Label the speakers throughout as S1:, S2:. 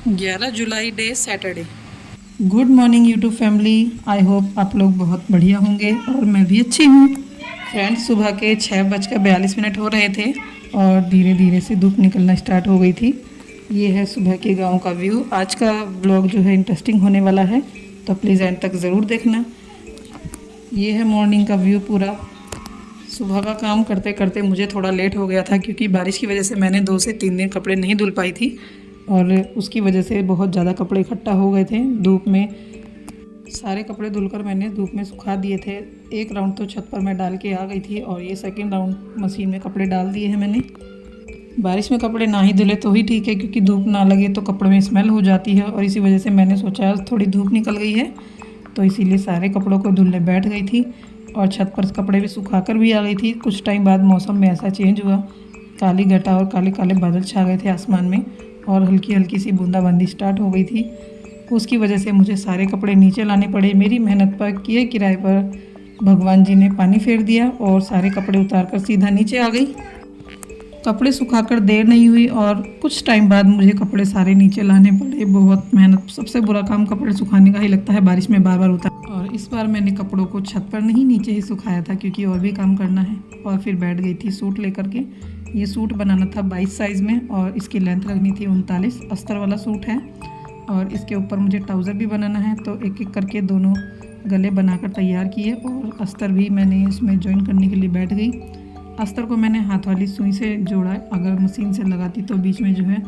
S1: 11 July day Saturday. Good morning YouTube family. I hope आप लोग बहुत बढ़िया होंगे और मैं भी अच्छी हूँ। फ्रेंड्स, सुबह के 6:42 हो रहे थे और धीरे धीरे से धूप निकलना स्टार्ट हो गई थी। ये है सुबह के गांव का व्यू। आज का व्लॉग जो है इंटरेस्टिंग होने वाला है, तो प्लीज़ एंड तक ज़रूर देखना। ये है मॉर्निंग का व्यू पूरा। सुबह का काम करते करते मुझे थोड़ा लेट हो गया था, क्योंकि बारिश की वजह से मैंने 2 से 3 दिन कपड़े नहीं धुल पाई थी और उसकी वजह से बहुत ज़्यादा कपड़े इकट्ठा हो गए थे धूप में। सारे कपड़े धुलकर मैंने धूप में सुखा दिए थे। एक राउंड तो छत पर मैं डाल के आ गई थी और ये सेकंड राउंड मशीन में कपड़े डाल दिए हैं मैंने। बारिश में कपड़े ना ही धुले तो ही ठीक है, क्योंकि धूप ना लगे तो कपड़े में स्मेल हो जाती है, और इसी वजह से मैंने सोचा थोड़ी धूप निकल गई है तो इसीलिए सारे कपड़ों को धुलने बैठ गई थी और छत पर कपड़े भी सुखाकर भी आ गई थी। कुछ टाइम बाद मौसम में ऐसा चेंज हुआ, काली घटा और काले काले बादल छा गए थे आसमान में और हल्की हल्की सी बूंदाबांदी स्टार्ट हो गई थी। उसकी वजह से मुझे सारे कपड़े नीचे लाने पड़े। मेरी मेहनत पर किए किराए पर भगवान जी ने पानी फेर दिया और सारे कपड़े उतारकर सीधा नीचे आ गई। कपड़े सुखाकर देर नहीं हुई और कुछ टाइम बाद मुझे कपड़े सारे नीचे लाने पड़े। बहुत मेहनत। सबसे बुरा काम कपड़े सुखाने का ही लगता है, बारिश में बार बार उतार। और इस बार मैंने कपड़ों को छत पर नहीं नीचे ही सुखाया था, क्योंकि और भी काम करना है। और फिर बैठ गई थी सूट लेकर के। ये सूट बनाना था 22 साइज़ में और इसकी लेंथ रखनी थी 39। अस्तर वाला सूट है और इसके ऊपर मुझे ट्राउज़र भी बनाना है, तो एक एक करके दोनों गले बनाकर तैयार किए और अस्तर भी मैंने इसमें ज्वाइन करने के लिए बैठ गई। अस्तर को मैंने हाथ वाली सुई से जोड़ा। अगर मशीन से लगाती तो बीच में जो है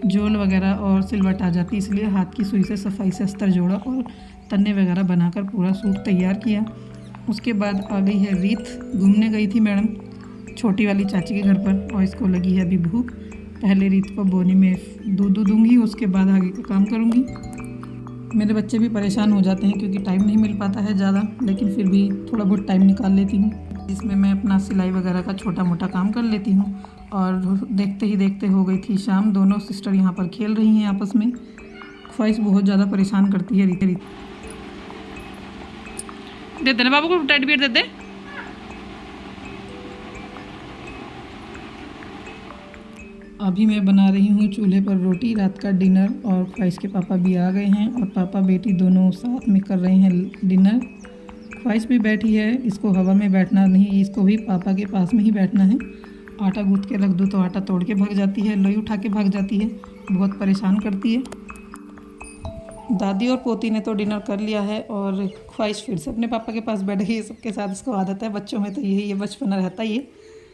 S1: जोल वगैरह और सिलवट आ जाती, इसलिए हाथ की सुई से सफाई से अस्तर जोड़ा और तन्ने वगैरह बनाकर पूरा सूट तैयार किया। उसके बाद आ गई है रीत। घूमने गई थी मैडम छोटी वाली चाची के घर पर और इसको लगी है अभी भूख। पहले रीत को बोनी में दूध दूंगी, उसके बाद आगे का काम करूँगी। मेरे बच्चे भी परेशान हो जाते हैं क्योंकि टाइम नहीं मिल पाता है ज़्यादा, लेकिन फिर भी थोड़ा बहुत टाइम निकाल लेती हूँ, जिसमें मैं अपना सिलाई वगैरह का छोटा मोटा काम कर लेती हूँ। और देखते ही देखते हो गई थी शाम। दोनों सिस्टर यहाँ पर खेल रही हैं आपस में। ख्वाहिश बहुत ज़्यादा परेशान करती है। रीत दे देना बाबू को, टेडी बियर दे दे। अभी मैं बना रही हूँ चूल्हे पर रोटी, रात का डिनर। और ख्वाहिश के पापा भी आ गए हैं और पापा बेटी दोनों साथ में कर रहे हैं डिनर। ख्वाहिश भी बैठी है। इसको हवा में बैठना नहीं, इसको भी पापा के पास में ही बैठना है। आटा गूँथ के रख दूँ तो आटा तोड़ के भाग जाती है, लोई उठा के भाग जाती है, बहुत परेशान करती है। दादी और पोती ने तो डिनर कर लिया है और ख्वाहिश फिर से अपने पापा के पास बैठ गई। सबके साथ इसको आदत है, बच्चों में तो यही ये बचपना रहता ही है।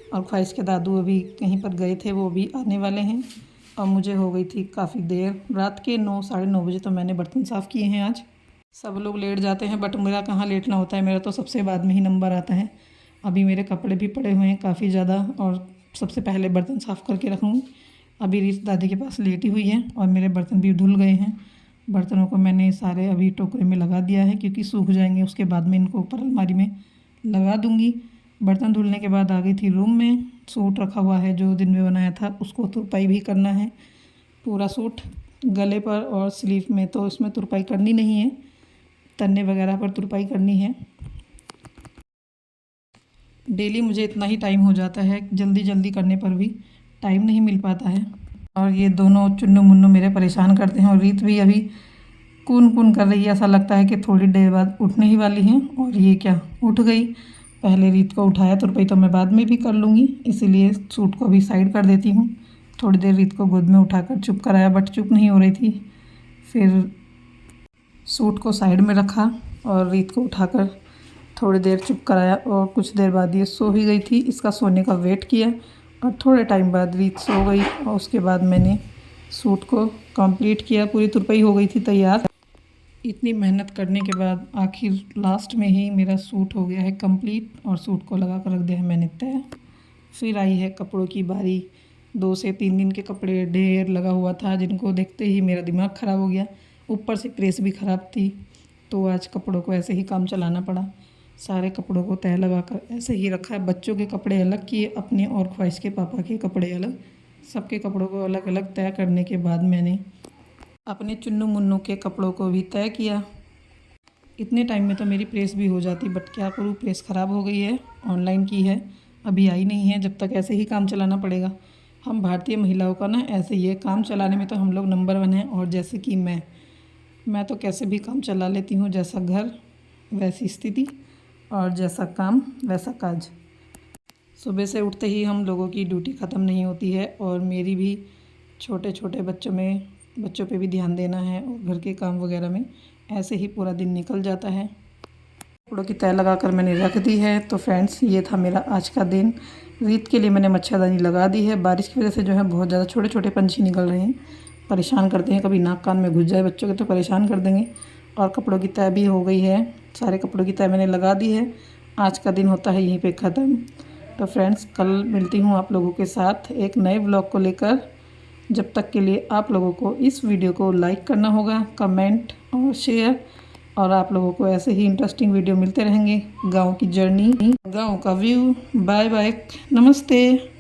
S1: और ख्वाहिश के दादू अभी कहीं पर गए थे, वो भी आने वाले हैं। और मुझे हो गई थी काफ़ी देर, रात के 9 साढ़े 9 बजे तो मैंने बर्तन साफ़ किए हैं आज। सब लोग लेट जाते हैं बट मेरा कहाँ लेटना होता है, मेरा तो सबसे बाद में ही नंबर आता है। अभी मेरे कपड़े भी पड़े हुए हैं काफ़ी ज़्यादा और सबसे पहले बर्तन साफ़ करके रखूँगी। अभी रीत दादी के पास लेटी हुई है और मेरे बर्तन भी धुल गए हैं। बर्तनों को मैंने सारे अभी टोकरे में लगा दिया है, क्योंकि सूख जाएंगे, उसके बाद में इनको ऊपर अलमारी में लगा दूँगी। बर्तन धुलने के बाद आ गई थी रूम में। सूट रखा हुआ है जो दिन में बनाया था, उसको तुरपाई भी करना है। पूरा सूट गले पर और स्लीव में तो इसमें तुरपाई करनी नहीं है, तन्ने वगैरह पर तुरपाई करनी है। डेली मुझे इतना ही टाइम हो जाता है, जल्दी जल्दी करने पर भी टाइम नहीं मिल पाता है। और ये दोनों चुन्नू मुन्नू मेरे परेशान करते हैं और रीत भी अभी कून कून कर रही है। ऐसा लगता है कि थोड़ी देर बाद उठने ही वाली हैं और ये क्या उठ गई। पहले रीत को उठाया, तुरपाई तो मैं बाद में भी कर लूँगी, इसीलिए सूट को भी साइड कर देती हूँ। थोड़ी देर रीत को गोद में उठाकर चुप कराया बट चुप नहीं हो रही थी। फिर सूट को साइड में रखा और रीत को उठाकर थोड़ी देर चुप कराया और कुछ देर बाद ये सो ही गई थी। इसका सोने का वेट किया और थोड़े टाइम बाद रीत सो गई और उसके बाद मैंने सूट को कंप्लीट किया। पूरी तुरपाई हो गई थी तैयार। इतनी मेहनत करने के बाद आखिर लास्ट में ही मेरा सूट हो गया है कंप्लीट और सूट को लगा कर रख दिया है मैंने तय। फिर आई है कपड़ों की बारी। 2 से 3 दिन के कपड़े ढेर लगा हुआ था, जिनको देखते ही मेरा दिमाग ख़राब हो गया। ऊपर से प्रेस भी ख़राब थी, तो आज कपड़ों को ऐसे ही काम चलाना पड़ा। सारे कपड़ों को तय लगा कर ऐसे ही रखा है। बच्चों के कपड़े अलग किए अपने और ख्वाहिश के पापा के कपड़े अलग। सबके कपड़ों को अलग अलग तय करने के बाद मैंने अपने चुन्नू मुन्नू के कपड़ों को भी तय किया। इतने टाइम में तो मेरी प्रेस भी हो जाती, बट क्या करूँ, प्रेस ख़राब हो गई है। ऑनलाइन की है, अभी आई नहीं है, जब तक ऐसे ही काम चलाना पड़ेगा। हम भारतीय महिलाओं का ना ऐसे ही है, काम चलाने में तो हम लोग नंबर 1 हैं। और जैसे कि मैं तो कैसे भी काम चला लेती हूँ, जैसा घर वैसी स्थिति और जैसा काम वैसा काज। सुबह से उठते ही हम लोगों की ड्यूटी ख़त्म नहीं होती है और मेरी भी छोटे छोटे बच्चों पे भी ध्यान देना है और घर के काम वगैरह में ऐसे ही पूरा दिन निकल जाता है। कपड़ों की तय लगाकर मैंने रख दी है। तो फ्रेंड्स, ये था मेरा आज का दिन। ईद के लिए मैंने मच्छरदानी लगा दी है। बारिश की वजह से जो है बहुत ज़्यादा छोटे छोटे पंछी निकल रहे हैं, परेशान करते हैं। कभी नाक कान में घुस जाए बच्चों के तो परेशान कर देंगे। और कपड़ों की तय भी हो गई है, सारे कपड़ों की तय मैंने लगा दी है। आज का दिन होता है यहीं पे ख़त्म। तो फ्रेंड्स, कल मिलती हूँ आप लोगों के साथ एक नए ब्लॉग को लेकर। जब तक के लिए आप लोगों को इस वीडियो को लाइक करना होगा, कमेंट और शेयर। और आप लोगों को ऐसे ही इंटरेस्टिंग वीडियो मिलते रहेंगे, गांव की जर्नी, गांव का व्यू। बाय बाय, नमस्ते।